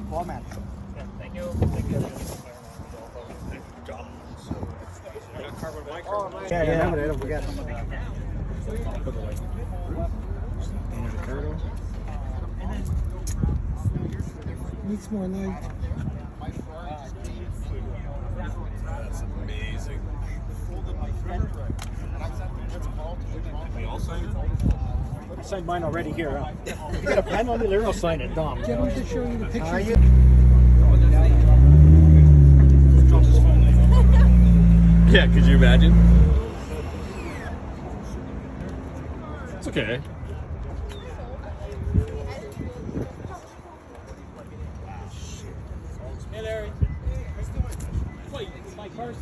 Format. Yeah, thank you. Thank you. Good job. Carbon micro. Yeah, remember, don't forget. Needs more light. That's amazing. We all signed it? I signed mine already here. Huh? You got a pen on me there? I'll sign it, Dom. Get him to show you the picture. Yeah, could you imagine? It's okay. Hey, Larry. Wait, my car's